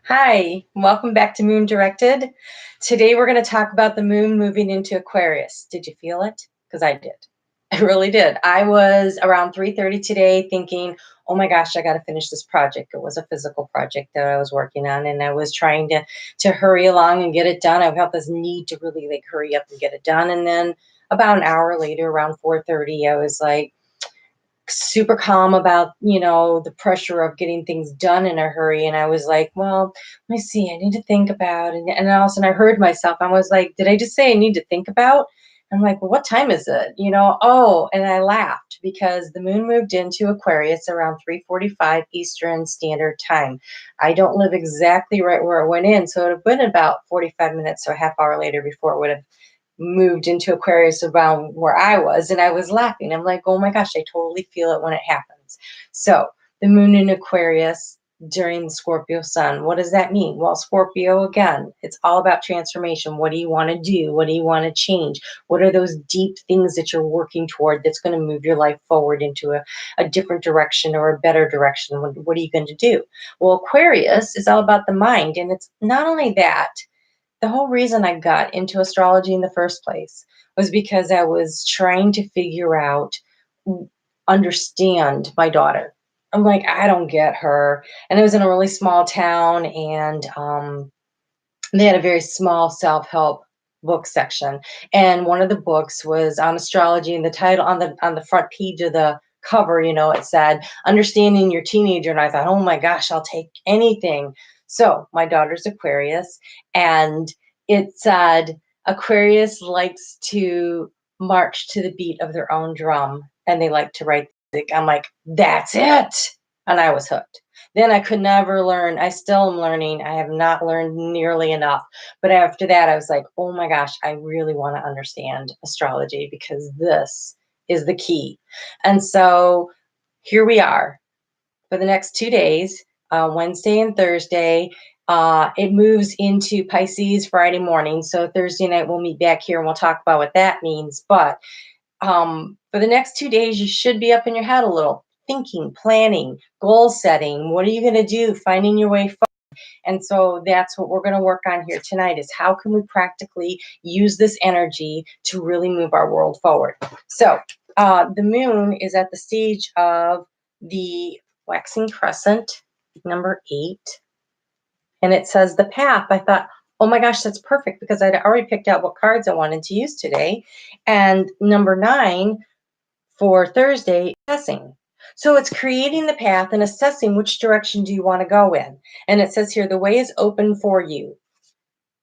Hi, welcome back to Moon Directed. Today we're going to talk about the moon moving into Aquarius. Did you feel it? Because I did. I really did. I was around 3:30 today thinking, "Oh my gosh, I got to finish this project." It was a physical project that I was working on and I was trying to hurry along and get it done. I felt this need to really hurry up and get it done. And then about an hour later, around 4:30, I was like, super calm about the pressure of getting things done in a hurry, and I was like, well, let me see, I need to think about. And all of a sudden I heard myself, I was like, did I just say I need to think about? I'm like, well, what time is it? Oh, and I laughed because the moon moved into Aquarius around 3:45 Eastern Standard Time. I don't live exactly right where it went in, so it would have been about 45 minutes, so a half hour later before it would have moved into Aquarius around where I was, and I was laughing. I'm like, oh my gosh, I totally feel it when it happens. So the moon in Aquarius during the Scorpio sun, what does that mean? Well, Scorpio, again, it's all about transformation. What do you want to do? What do you want to change? What are those deep things that you're working toward that's going to move your life forward into a different direction or a better direction? What are you going to do? Well, Aquarius is all about the mind, and it's not only that. The whole reason I got into astrology in the first place was because I was trying to figure out, understand my daughter. I'm like, I don't get her. And it was in a really small town, and they had a very small self-help book section. And one of the books was on astrology, and the title on the front page of the cover, it said understanding your teenager. And I thought, oh my gosh, I'll take anything. So my daughter's Aquarius, and it said Aquarius likes to march to the beat of their own drum, and they like to write music. I'm like, that's it. And I was hooked. Then I could never learn. I still am learning. I have not learned nearly enough. But after that, I was like, oh my gosh, I really want to understand astrology because this is the key. And so here we are for the next 2 days, Wednesday and Thursday. It moves into Pisces Friday morning. So Thursday night, we'll meet back here and we'll talk about what that means. But for the next 2 days, you should be up in your head a little, thinking, planning, goal setting. What are you going to do? Finding your way forward. And so that's what we're going to work on here tonight is how can we practically use this energy to really move our world forward. So the moon is at the stage of the waxing crescent, number 8. And it says the path. I thought, oh my gosh, that's perfect because I'd already picked out what cards I wanted to use today. And number 9 for Thursday, assessing. So it's creating the path and assessing which direction do you want to go in. And it says here, the way is open for you.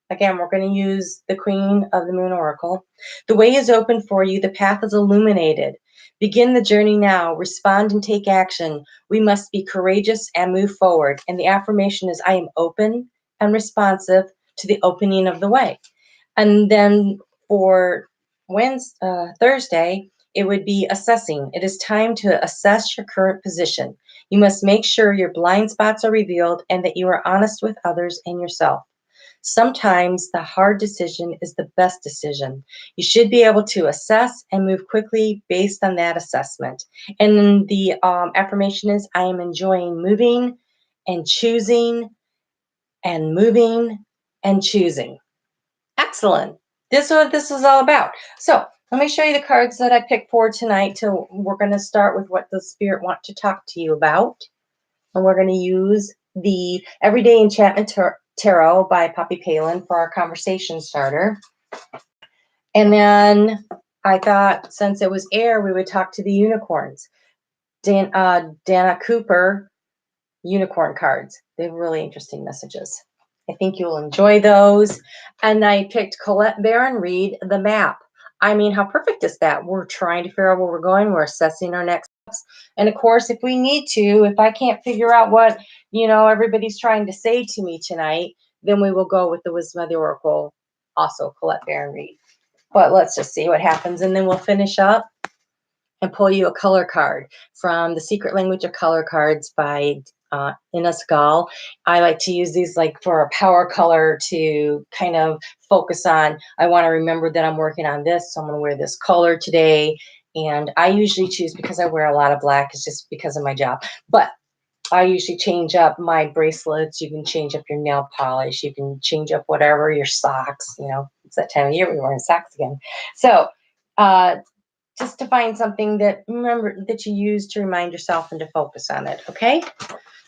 Again, we're going to use the Queen of the Moon Oracle. The way is open for you. The path is illuminated. Begin the journey now. Respond and take action. We must be courageous and move forward. And the affirmation is, I am open and responsive to the opening of the way. And then for Thursday, it would be assessing. It is time to assess your current position. You must make sure your blind spots are revealed and that you are honest with others and yourself. Sometimes the hard decision is the best decision. You should be able to assess and move quickly based on that assessment. And the affirmation is, I am enjoying moving and choosing and moving and choosing. Excellent. This is what this is all about. So let me show you the cards that I picked for tonight. We're going to start with what the Spirit wants to talk to you about. And we're going to use the Everyday Enchantment Tarot by Poppy Palin for our conversation starter. And then I thought since it was air, we would talk to the unicorns. Dana Cooper unicorn cards. They have really interesting messages. I think you'll enjoy those. And I picked Colette Baron Reed, The Map. I mean, how perfect is that? We're trying to figure out where we're going. We're assessing our next steps. And of course, if we need to, if I can't figure out what, everybody's trying to say to me tonight, then we will go with the Wisdom of the Oracle, also Colette Baron Reed. But let's just see what happens. And then we'll finish up and pull you a color card from The Secret Language of Color Cards by Ines Gall. I like to use these for a power color to kind of focus on, I want to remember that I'm working on this, so I'm going to wear this color today. And I usually choose, because I wear a lot of black, it's just because of my job. But I usually change up my bracelets. You can change up your nail polish. You can change up whatever, your socks. It's that time of year we're wearing socks again. So, uh, just to find something that remember that you use to remind yourself and to focus on it. Okay.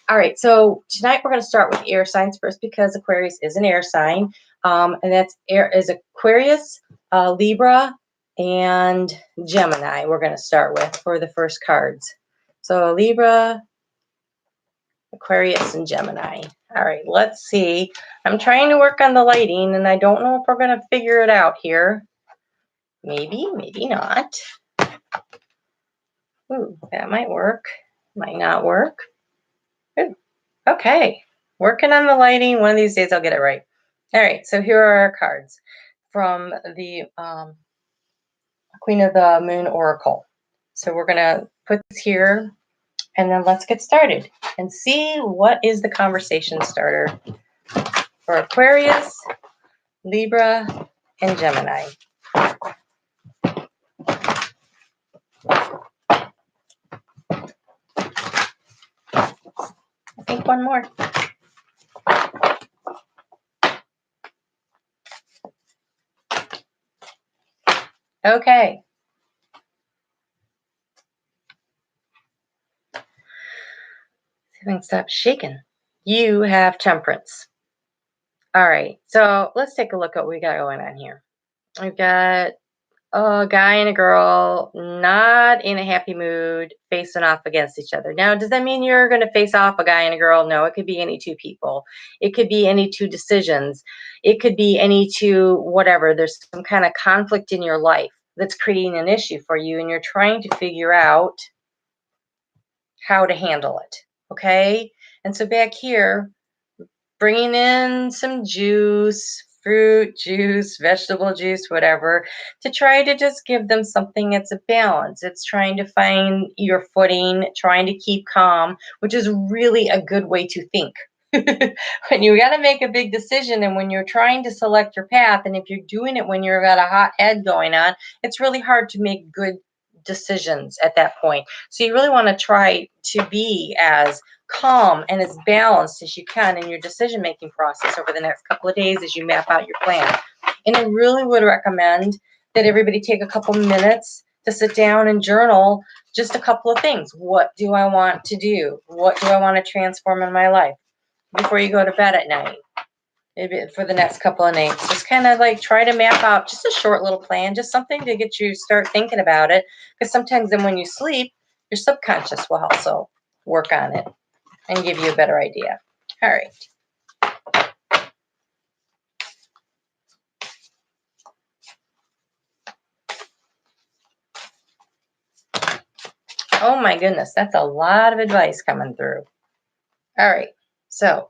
All right. So tonight we're going to start with air signs first because Aquarius is an air sign, and that's air is Aquarius, Libra, and Gemini. We're going to start with for the first cards. So Libra, Aquarius, and Gemini. All right, let's see. I'm trying to work on the lighting, and I don't know if we're going to figure it out here. Maybe, maybe not. Ooh, that might work. Might not work. Ooh, okay. Working on the lighting. One of these days I'll get it right. All right, so here are our cards from the Queen of the Moon Oracle. So we're going to put this here, and then let's get started and see what is the conversation starter for Aquarius, Libra, and Gemini. I think one more. Okay. Everything stops shaking. You have Temperance. All right. So let's take a look at what we got going on here. We've got a guy and a girl not in a happy mood facing off against each other. Now, does that mean you're going to face off a guy and a girl? No, it could be any two people. It could be any two decisions. It could be any two whatever. There's some kind of conflict in your life that's creating an issue for you, and you're trying to figure out how to handle it. Okay? And so back here, bringing in some juice, fruit juice, vegetable juice, whatever, to try to just give them something that's a balance. It's trying to find your footing, trying to keep calm, which is really a good way to think. When you got to make a big decision and when you're trying to select your path, and if you're doing it when you've got a hot head going on, it's really hard to make good decisions at that point. So you really want to try to be as calm and as balanced as you can in your decision making process over the next couple of days as you map out your plan. And I really would recommend that everybody take a couple minutes to sit down and journal just a couple of things. What do I want to do? What do I want to transform in my life before you go to bed at night? Maybe for the next couple of nights, just kind of like try to map out just a short little plan, just something to get you start thinking about it. Because sometimes then when you sleep, your subconscious will also work on it and give you a better idea. All right. Oh my goodness, that's a lot of advice coming through. All right. So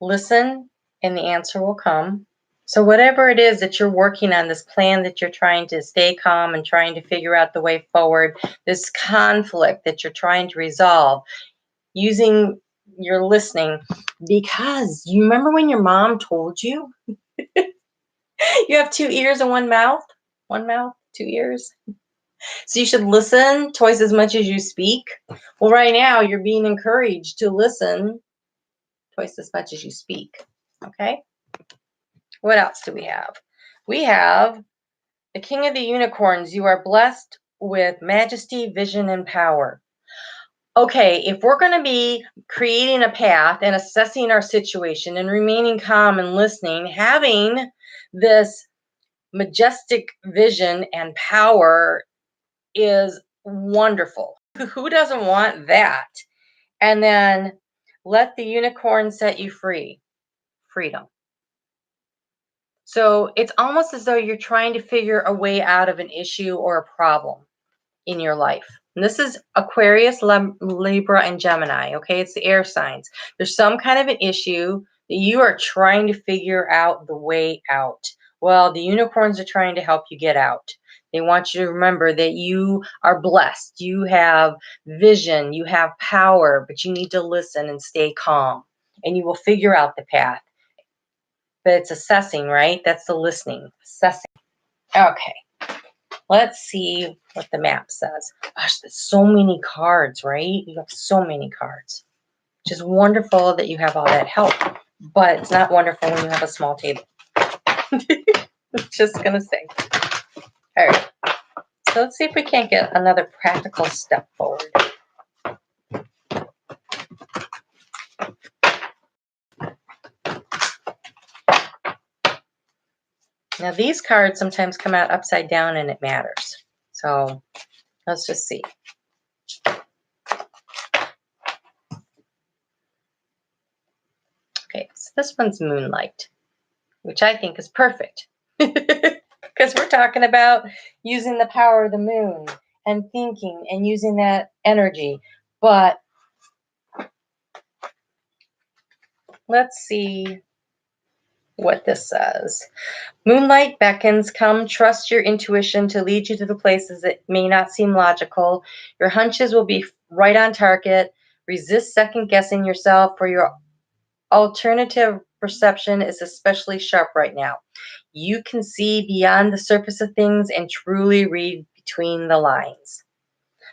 listen and the answer will come. So whatever it is that you're working on, this plan that you're trying to stay calm and trying to figure out the way forward, this conflict that you're trying to resolve, using your listening, because you remember when your mom told you you have two ears and one mouth, two ears. So you should listen twice as much as you speak. Well, right now you're being encouraged to listen twice as much as you speak. Okay. What else do we have? We have the King of the Unicorns. You are blessed with majesty, vision, and power. Okay, if we're going to be creating a path and assessing our situation and remaining calm and listening, having this majestic vision and power is wonderful. Who doesn't want that? And then let the unicorn set you free. Freedom. So it's almost as though you're trying to figure a way out of an issue or a problem in your life. And this is Aquarius, Libra, and Gemini. Okay, it's the air signs. There's some kind of an issue that you are trying to figure out the way out. Well, the unicorns are trying to help you get out. They want you to remember that you are blessed. You have vision, you have power, but you need to listen and stay calm, and you will figure out the path. But it's assessing, right? That's the listening, assessing. Okay. Let's see what the map says. Gosh, there's so many cards, right? You have so many cards. Which is wonderful that you have all that help, but it's not wonderful when you have a small table. Just gonna say. All right. So let's see if we can't get another practical step forward. Now these cards sometimes come out upside down and it matters. So let's just see. Okay, so this one's Moonlight, which I think is perfect. Because we're talking about using the power of the moon and thinking and using that energy. But let's see what this says. Moonlight beckons. Come, trust your intuition to lead you to the places that may not seem logical. Your hunches will be right on target. Resist second guessing yourself, for your alternative perception is especially sharp right now. You can see beyond the surface of things and truly read between the lines.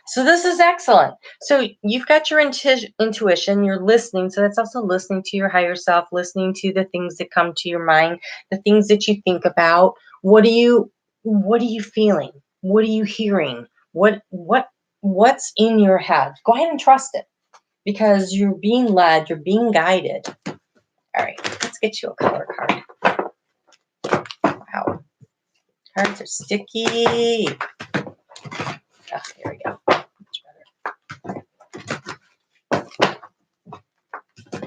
So this is excellent. So you've got your intuition, you're listening. So that's also listening to your higher self, listening to the things that come to your mind, the things that you think about. What are you feeling? What are you hearing? What's in your head? Go ahead and trust it, because you're being led, you're being guided. All right, let's get you a color card. Wow. Cards are sticky. Oh, here we go. Much better.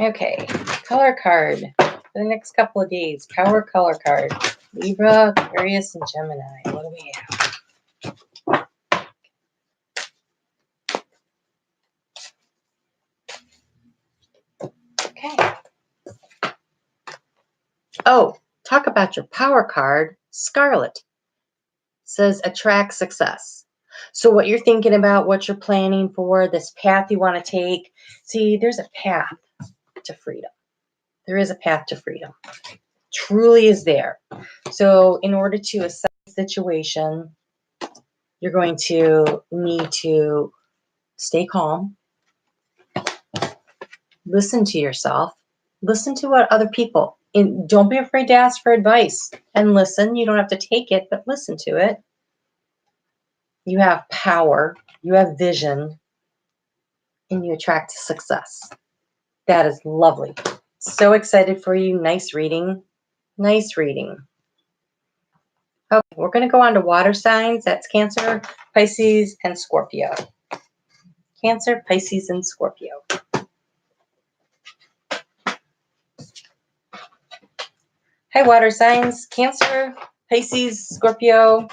Okay, color card for the next couple of days. Power color card. Libra, Aquarius, and Gemini. What do we have? Okay. Oh, talk about your power card. Scarlet says attract success. So what you're thinking about, what you're planning for, this path you want to take. See, there's a path to freedom. There is a path to freedom. Truly is there. So in order to assess the situation, you're going to need to stay calm, listen to yourself, listen to what other people, and don't be afraid to ask for advice and listen. You don't have to take it, but listen to it. You have power, you have vision, and you attract success. That is lovely. So excited for you. Nice reading. Nice reading. Okay, we're going to go on to water signs. That's Cancer, Pisces, and Scorpio. Cancer, Pisces, and Scorpio. Hi, water signs. Cancer, Pisces, Scorpio.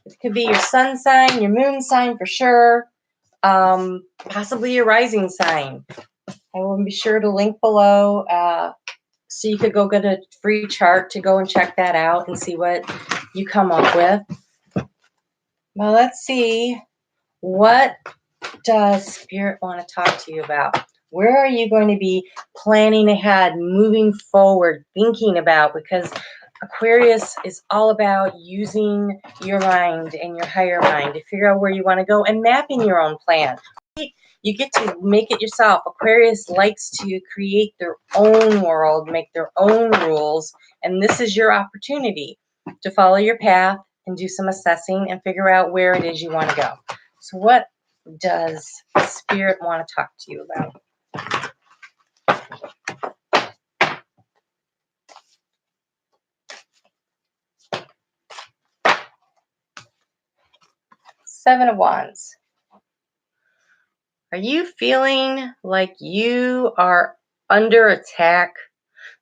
It could be your sun sign, your moon sign for sure. Possibly your rising sign. I will be sure to link below so you could go get a free chart to go and check that out and see what you come up with. Well, let's see. What does Spirit want to talk to you about? Where are you going to be planning ahead, moving forward, thinking about? Because Aquarius is all about using your mind and your higher mind to figure out where you want to go and mapping your own plan. You get to make it yourself. Aquarius likes to create their own world, make their own rules, and this is your opportunity to follow your path and do some assessing and figure out where it is you want to go. So what does Spirit want to talk to you about? Seven of Wands. Are you feeling like you are under attack?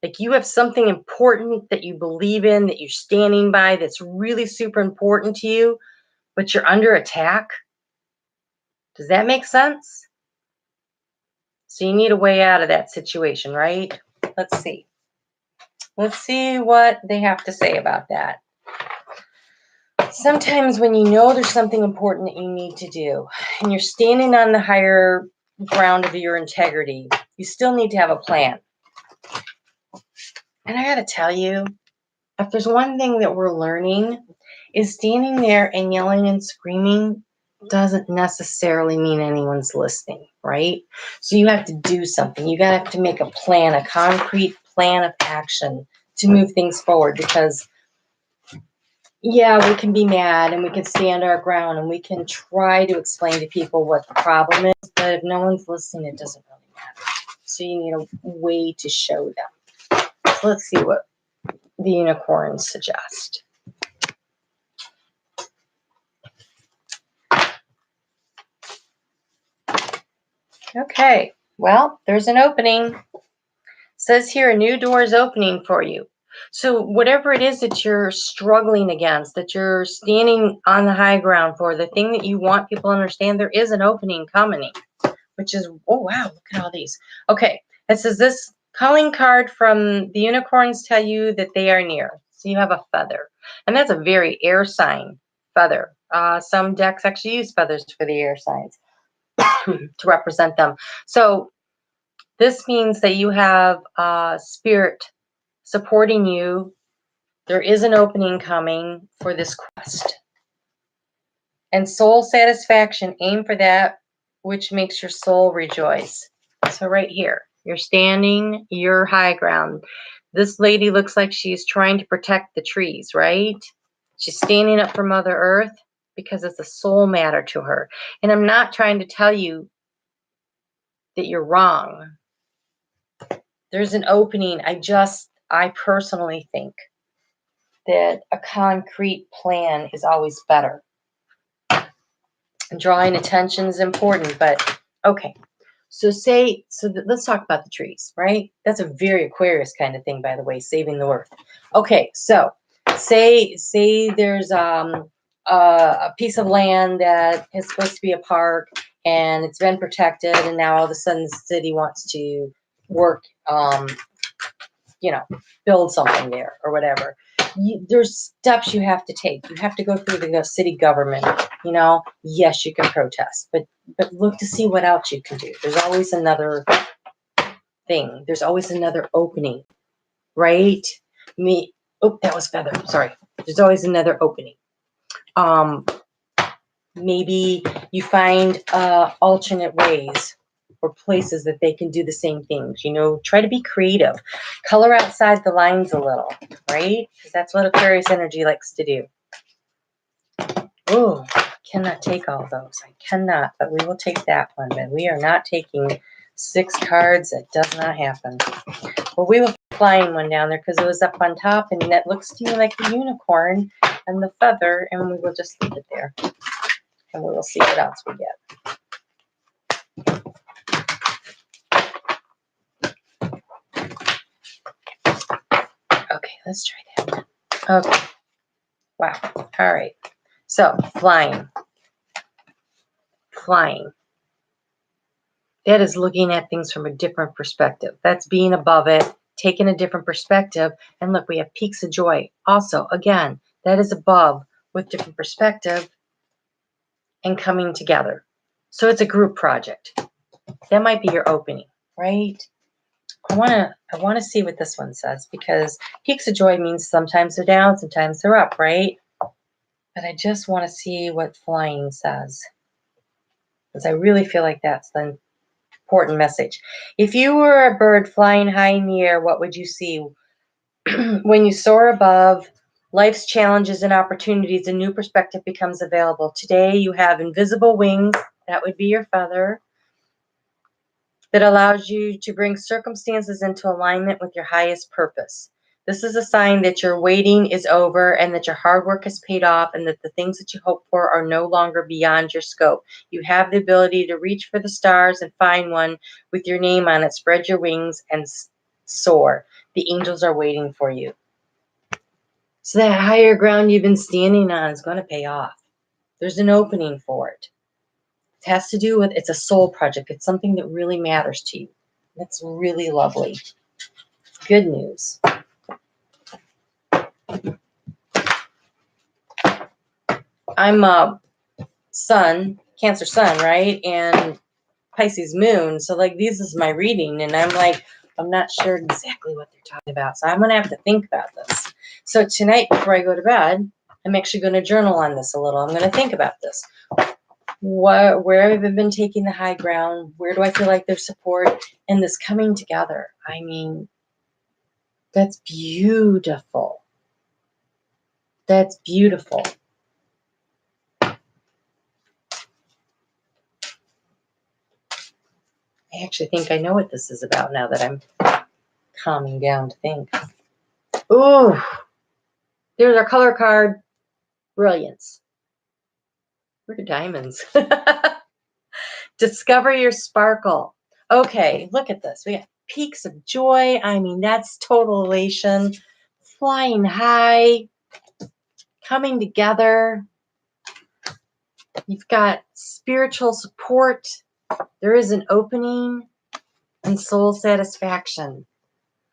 Like you have something important that you believe in, that you're standing by, that's really super important to you, but you're under attack? Does that make sense? So you need a way out of that situation, right? Let's see. Let's see what they have to say about that. Sometimes when you know there's something important that you need to do and you're standing on the higher ground of your integrity, you still need to have a plan. And I got to tell you, if there's one thing that we're learning, is standing there and yelling and screaming doesn't necessarily mean anyone's listening, right? So you have to do something. You gotta have to make a plan, a concrete plan of action to move things forward, because yeah, we can be mad and we can stand our ground and we can try to explain to people what the problem is, but if no one's listening, it doesn't really matter. So you need a way to show them. So let's see what the unicorns suggest. Okay, well, there's an opening. Says here, a new door is opening for you. So whatever it is that you're struggling against, that you're standing on the high ground for, the thing that you want people to understand, there is an opening coming, which is, oh wow, look at all these. Okay, it says this calling card from the unicorns tell you that they are near. So you have a feather, and that's a very air sign feather. Some decks actually use feathers for the air signs to represent them. So this means that you have spirit supporting you. There is an opening coming for this quest. And soul satisfaction, aim for that which makes your soul rejoice. So right here, you're standing your high ground. This lady looks like she's trying to protect the trees, right? She's standing up for Mother Earth because it's a soul matter to her. And I'm not trying to tell you that you're wrong. There's an opening. I personally think that a concrete plan is always better. Drawing attention is important, but okay. Let's talk about the trees, right? That's a very Aquarius kind of thing, by the way, saving the earth. Okay, so say there's a piece of land that is supposed to be a park and it's been protected, and now all of a sudden the city wants to work, build something there or whatever. There's steps you have to take. You have to go through the city government. Yes, you can protest, but look to see what else you can do. There's always another thing. There's always another opening, right? That was feather. Sorry. There's always another opening. Maybe you find alternate ways or places that they can do the same things. Try to be creative. Color outside the lines a little, right? Because that's what Aquarius energy likes to do. Oh, I cannot take all those. I cannot, but we will take that one. But we are not taking 6 cards. It does not happen. Well, we will flying one down there because it was up on top, and that looks to me like the unicorn and the feather, and we will just leave it there. And we will see what else we get. Okay, let's try that. Okay. Wow. All right. So, flying. That is looking at things from a different perspective. That's being above it, taking a different perspective. And look, we have peaks of joy. Also, again, that is above with different perspective and coming together. So it's a group project. That might be your opening, right? I want to see what this one says, because peaks of joy means sometimes they're down, sometimes they're up, right? But I just want to see what flying says, because I really feel like that's the important message. If you were a bird flying high in the air, what would you see? When you soar above life's challenges and opportunities, a new perspective becomes available. Today you have invisible wings, that would be your feather, that allows you to bring circumstances into alignment with your highest purpose. This is a sign that your waiting is over and that your hard work has paid off, and that the things that you hope for are no longer beyond your scope. You have the ability to reach for the stars and find one with your name on it. Spread your wings and soar. The angels are waiting for you. So that higher ground you've been standing on is going to pay off. There's an opening for it. It has to do with, it's a soul project. It's something that really matters to you. That's really lovely. Good news. I'm a Cancer sun, right? And Pisces moon. So this is my reading, and I'm not sure exactly what they're talking about. So I'm going to have to think about this. So tonight before I go to bed, I'm actually going to journal on this a little. I'm going to think about this. Where have I been taking the high ground? Where do I feel like there's support? And this coming together. I mean, that's beautiful. That's beautiful. I actually think I know what this is about now that I'm calming down to think. Ooh, there's our color card. Brilliance. Where are diamonds? Discover your sparkle. Okay, look at this. We got peaks of joy. I mean, that's total elation. Flying high. Coming together. You've got spiritual support. There is an opening and soul satisfaction.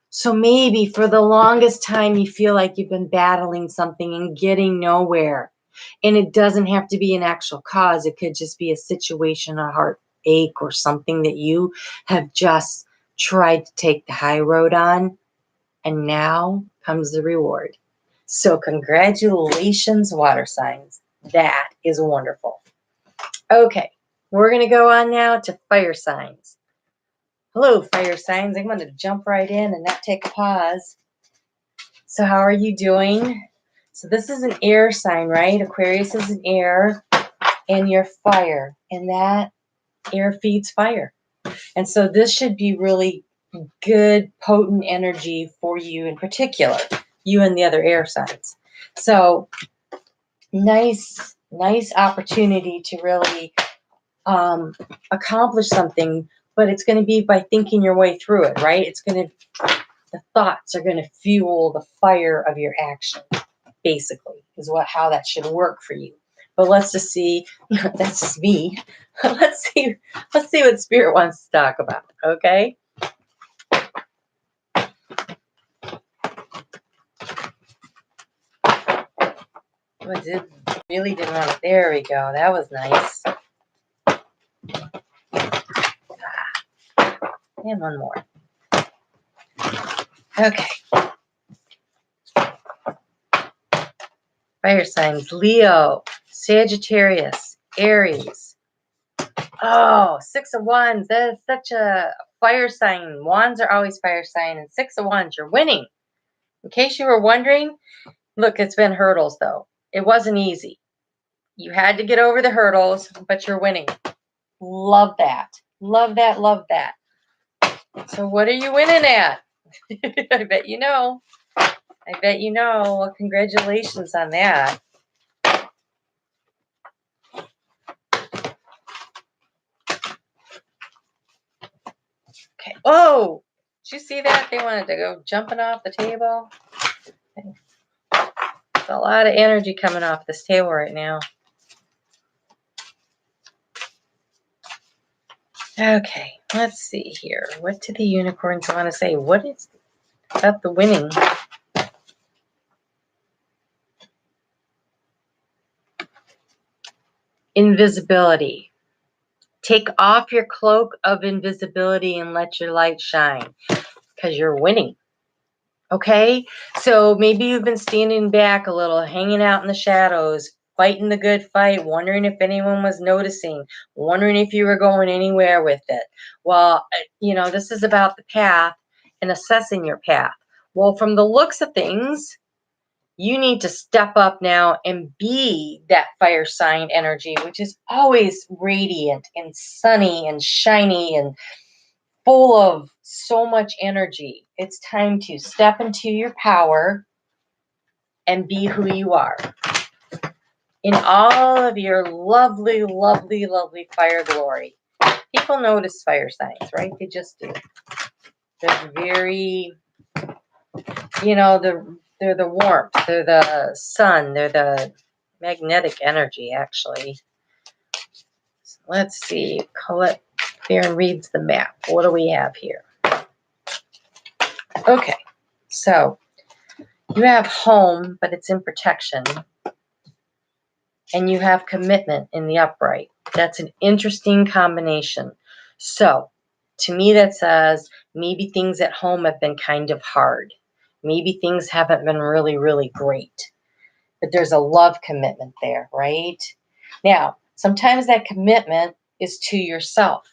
So maybe for the longest time you feel like you've been battling something and getting nowhere. And it doesn't have to be an actual cause. It could just be a situation, a heartache, or something that you have just tried to take the high road on. And now comes the reward. So congratulations, water signs. That is wonderful. Okay, we're going to go on now to fire signs. Hello, fire signs. I'm going to jump right in and not take a pause. So how are you doing? So this is an air sign, right? Aquarius is an air, and you're fire, and that air feeds fire. And so this should be really good, potent energy for you in particular, you and the other air signs. So nice opportunity to really accomplish something, but it's going to be by thinking your way through it, right? The thoughts are going to fuel the fire of your action, basically, is how that should work for you. But let's just see. That's just me. let's see what Spirit wants to talk about. Okay. Really didn't want it. There we go. That was nice. And one more. Okay. Fire signs: Leo, Sagittarius, Aries. Oh, 6 of Wands. That is such a fire sign. Wands are always fire sign, and 6 of Wands, you're winning. In case you were wondering, look, it's been hurdles though. It wasn't easy. You had to get over the hurdles, but you're winning. Love that. Love that. Love that. So what are you winning at? I bet you know. I bet you know. Well, congratulations on that. Okay. Oh, did you see that? They wanted to go jumping off the table. There's a lot of energy coming off this table right now. Okay, let's see here. What do the unicorns want to say? What is about the winning? Invisibility. Take off your cloak of invisibility and let your light shine, because you're winning. Okay? So maybe you've been standing back a little, hanging out in the shadows, fighting the good fight, wondering if anyone was noticing, wondering if you were going anywhere with it. Well, this is about the path and assessing your path. Well, from the looks of things, you need to step up now and be that fire sign energy, which is always radiant and sunny and shiny and full of so much energy. It's time to step into your power and be who you are in all of your lovely, lovely, lovely fire glory. People notice fire signs, right? They just do. They're very, they're the warmth, they're the sun, they're the magnetic energy, actually. So let's see. Colette Barron reads the map. What do we have here? Okay, so you have home, but it's in protection. And you have commitment in the upright. That's an interesting combination. So, to me, that says maybe things at home have been kind of hard. Maybe things haven't been really, really great. but there's a love commitment there, right? Now, sometimes that commitment is to yourself,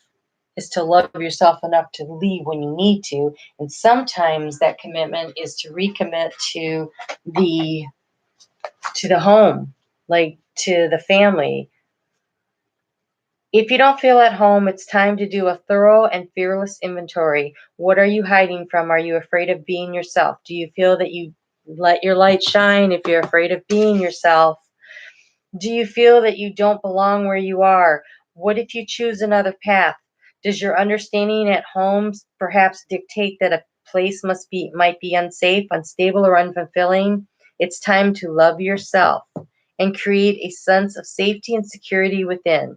is to love yourself enough to leave when you need to. And sometimes that commitment is to recommit the to the home, like to the family. If you don't feel at home, it's time to do a thorough and fearless inventory. What are you hiding from? Are you afraid of being yourself? Do you feel that you let your light shine if you're afraid of being yourself? Do you feel that you don't belong where you are? What if you choose another path? Does your understanding at home perhaps dictate that a place might be unsafe, unstable, or unfulfilling? It's time to love yourself and create a sense of safety and security within.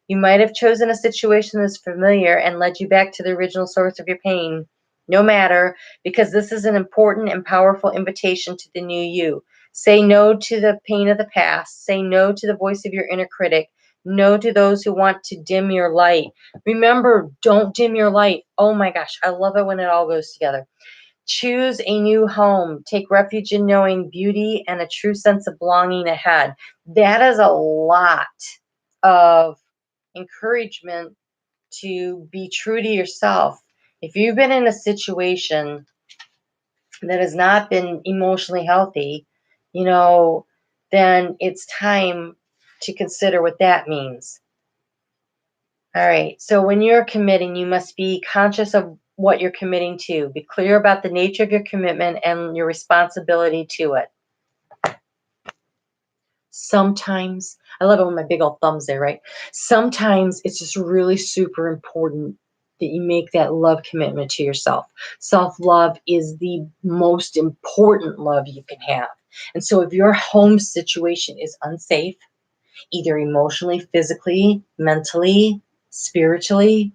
You might have chosen a situation that's familiar and led you back to the original source of your pain. No matter, because this is an important and powerful invitation to the new you. Say no to the pain of the past. Say no to the voice of your inner critic. No to those who want to dim your light. Remember, don't dim your light. Oh my gosh, I love it when it all goes together. Choose a new home. Take refuge in knowing beauty and a true sense of belonging ahead. That is a lot of encouragement to be true to yourself. If you've been in a situation that has not been emotionally healthy, you know, then it's time to consider what that means. All right. So when you're committing, you must be conscious of what you're committing to. Be clear about the nature of your commitment and your responsibility to it. Sometimes, I love it when my big old thumbs there, right? Sometimes it's just really super important that you make that love commitment to yourself. Self-love is the most important love you can have. And so if your home situation is unsafe, either emotionally, physically, mentally, spiritually,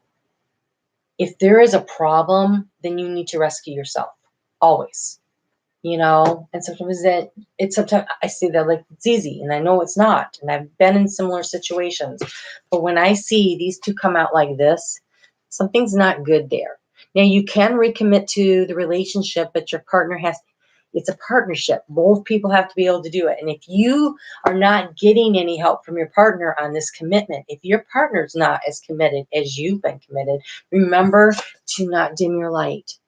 if there is a problem, then you need to rescue yourself. Always. And sometimes sometimes I say that like it's easy, and I know it's not, and I've been in similar situations, but when I see these two come out like this, something's not good there. Now you can recommit to the relationship, but your partner it's a partnership. Both people have to be able to do it. And if you are not getting any help from your partner on this commitment, if your partner's not as committed as you've been committed, remember to not dim your light.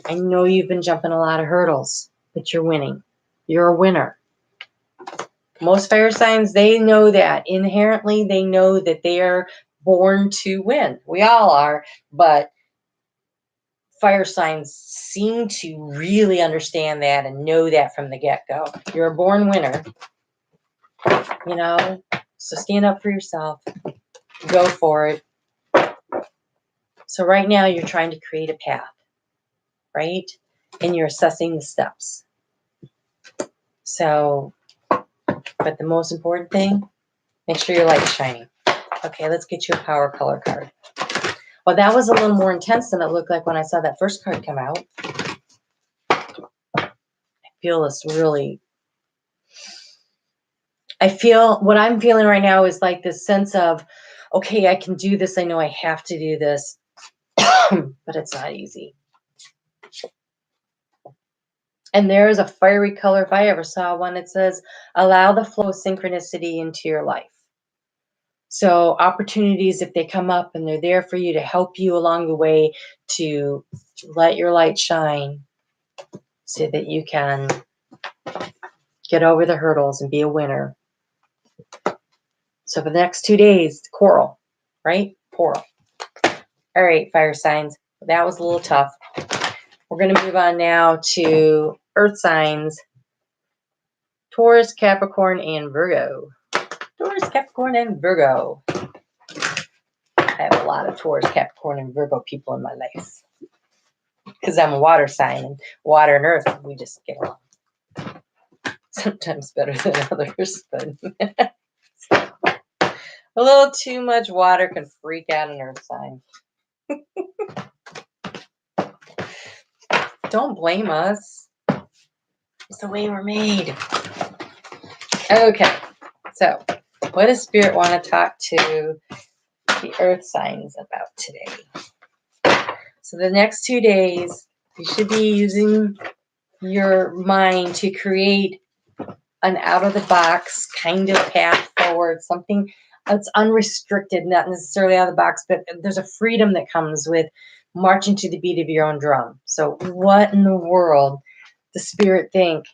I know you've been jumping a lot of hurdles, but you're winning. You're a winner. Most fire signs, they know that. Inherently, they know that they are born to win. We all are, but fire signs seem to really understand that and know that from the get-go. You're a born winner, so stand up for yourself. Go for it. So right now, you're trying to create a path, right? And you're assessing the steps. So, but the most important thing, make sure your light's shining. Okay, let's get you a power color card. Well, that was a little more intense than it looked like when I saw that first card come out. What I'm feeling right now is like this sense of, okay, I can do this. I know I have to do this, but it's not easy. And there is a fiery color, if I ever saw one, it says, allow the flow of synchronicity into your life. So opportunities, if they come up and they're there for you to help you along the way, to let your light shine so that you can get over the hurdles and be a winner. So for the next 2 days, coral, right? Coral. All right, fire signs. That was a little tough. We're going to move on now to earth signs. Taurus, Capricorn, and Virgo. Taurus, Capricorn, and Virgo. I have a lot of Taurus, Capricorn, and Virgo people in my life. Because I'm a water sign, and water and earth, we just get along. Sometimes better than others, but a little too much water can freak out an earth sign. Don't blame us. It's the way we're made. Okay, so what does Spirit want to talk to the earth signs about today? So the next 2 days, you should be using your mind to create an out-of-the-box kind of path forward, something that's unrestricted, not necessarily out of the box, but there's a freedom that comes with marching to the beat of your own drum. So what in the world does Spirit think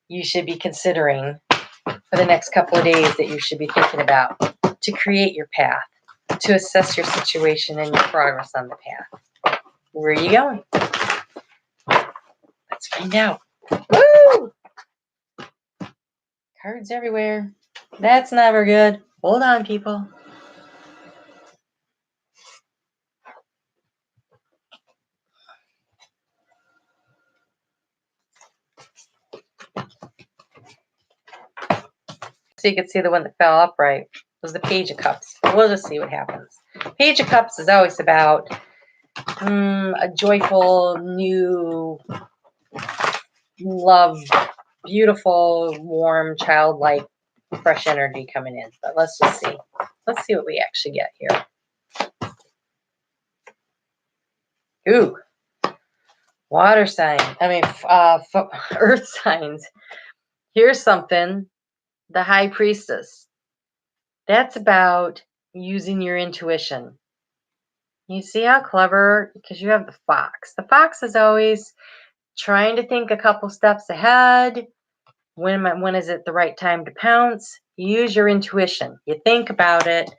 you should be considering for the next couple of days that you should be thinking about to create your path, to assess your situation and your progress on the path? Where are you going? Let's find out. Woo! Cards everywhere. That's never good. Hold on, people. So you can see the one that fell upright was the Page of Cups. We'll just see what happens. Page of Cups is always about a joyful, new, love, beautiful, warm, childlike, fresh energy coming in. But let's just see. Let's see what we actually get here. Ooh, water sign. Earth signs. Here's something. The High Priestess. That's about using your intuition. You see how clever, because you have the fox. The fox is always trying to think a couple steps ahead. When is it the right time to pounce? Use your intuition. You think about it.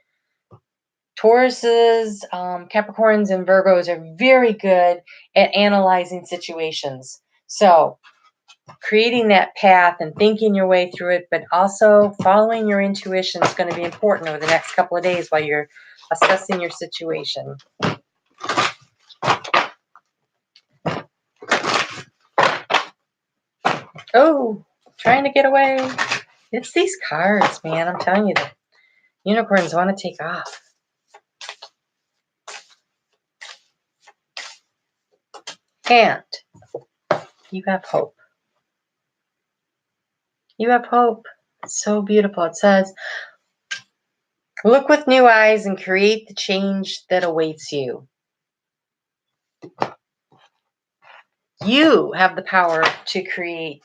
Tauruses, Capricorns, and Virgos are very good at analyzing situations. So creating that path and thinking your way through it, but also following your intuition is going to be important over the next couple of days while you're assessing your situation. Oh, trying to get away. It's these cards, man. I'm telling you, the unicorns want to take off. And you have hope. You have hope. It's so beautiful. It says, look with new eyes and create the change that awaits you. You have the power to create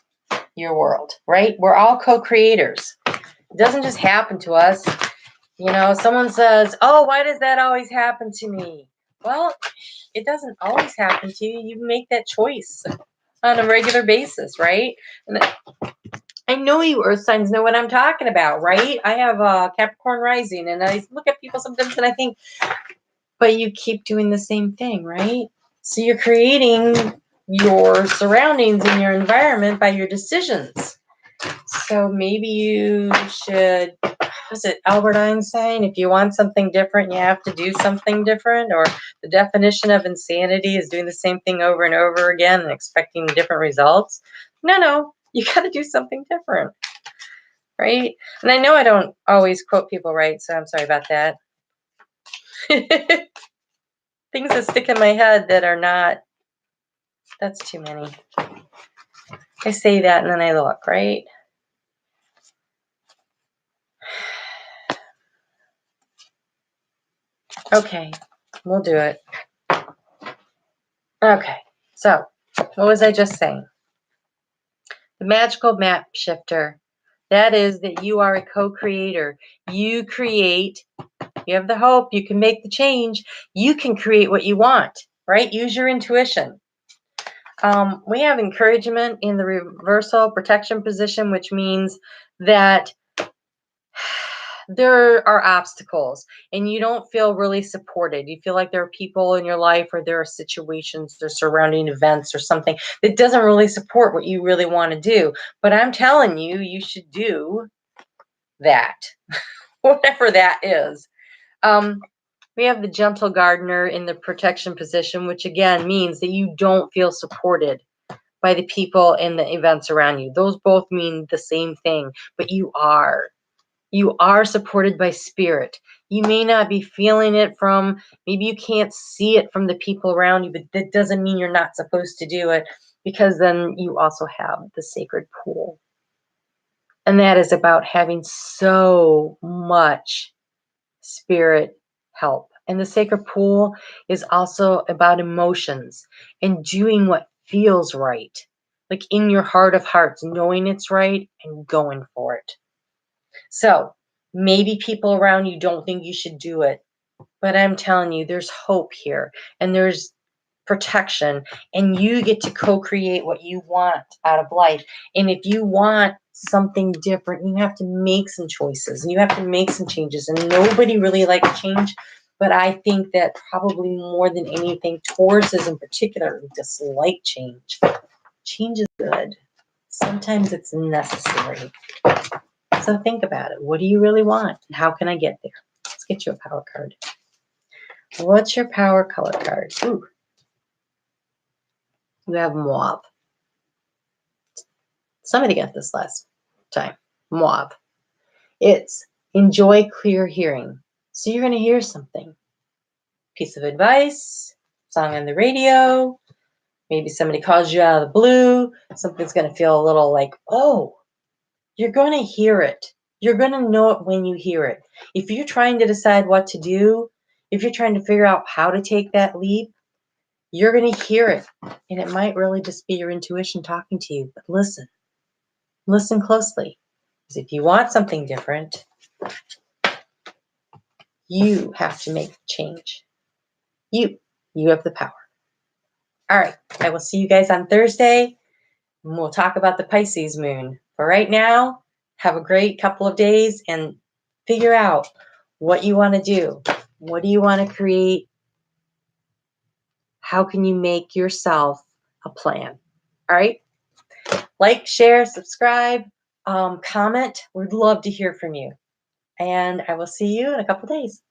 your world, right? We're all co-creators. It doesn't just happen to us. You know, someone says, oh, why does that always happen to me? Well, it doesn't always happen to you. You make that choice on a regular basis, right? And I know you earth signs know what I'm talking about, right? I have a Capricorn rising, and I look at people sometimes and I think, but you keep doing the same thing, right? So you're creating your surroundings and your environment by your decisions. So maybe you should, was it Albert Einstein? If you want something different, you have to do something different. Or the definition of insanity is doing the same thing over and over again and expecting different results. No, you got to do something different, right? And I know I don't always quote people right, so I'm sorry about that. Things that stick in my head that are not, that's too many. I say that and then I look, right? Okay, we'll do it. Okay, so what was I just saying? The magical map shifter. That is that you are a co-creator. You create, you have the hope, you can make the change, you can create what you want, right? Use your intuition. We have encouragement in the reversal protection position, which means that there are obstacles and you don't feel really supported. You feel like there are people in your life or there are situations or surrounding events or something that doesn't really support what you really want to do. But I'm telling you, you should do that, whatever that is. We have the gentle gardener in the protection position, which again means that you don't feel supported by the people and the events around you. Those both mean the same thing, but you are. You are supported by spirit. You may not be feeling it from, maybe you can't see it from the people around you, but that doesn't mean you're not supposed to do it, because then you also have the sacred pool. And that is about having so much spirit help. And the sacred pool is also about emotions and doing what feels right. like in your heart of hearts, knowing it's right and going for it. So maybe people around you don't think you should do it, but I'm telling you, there's hope here and there's protection, and you get to co-create what you want out of life. And if you want something different, you have to make some choices and you have to make some changes. And nobody really likes change, but I think that probably more than anything, Tauruses in particular dislike change. Change is good. Sometimes it's necessary. So think about it. What do you really want? And how can I get there? Let's get you a power card. What's your power color card? Ooh, you have mauve. Somebody got this last time. Mauve. It's enjoy clear hearing. So you're going to hear something. Piece of advice, song on the radio, maybe somebody calls you out of the blue. Something's going to feel a little like, oh, you're going to hear it. You're going to know it when you hear it. If you're trying to decide what to do, if you're trying to figure out how to take that leap, you're going to hear it. And it might really just be your intuition talking to you. But listen closely. Because if you want something different, you have to make the change. You have the power. All right. I will see you guys on Thursday. And we'll talk about the Pisces moon. For right now, have a great couple of days and figure out what you want to do. What do you want to create? How can you make yourself a plan? All right. Like, share, subscribe, comment. We'd love to hear from you. And I will see you in a couple days.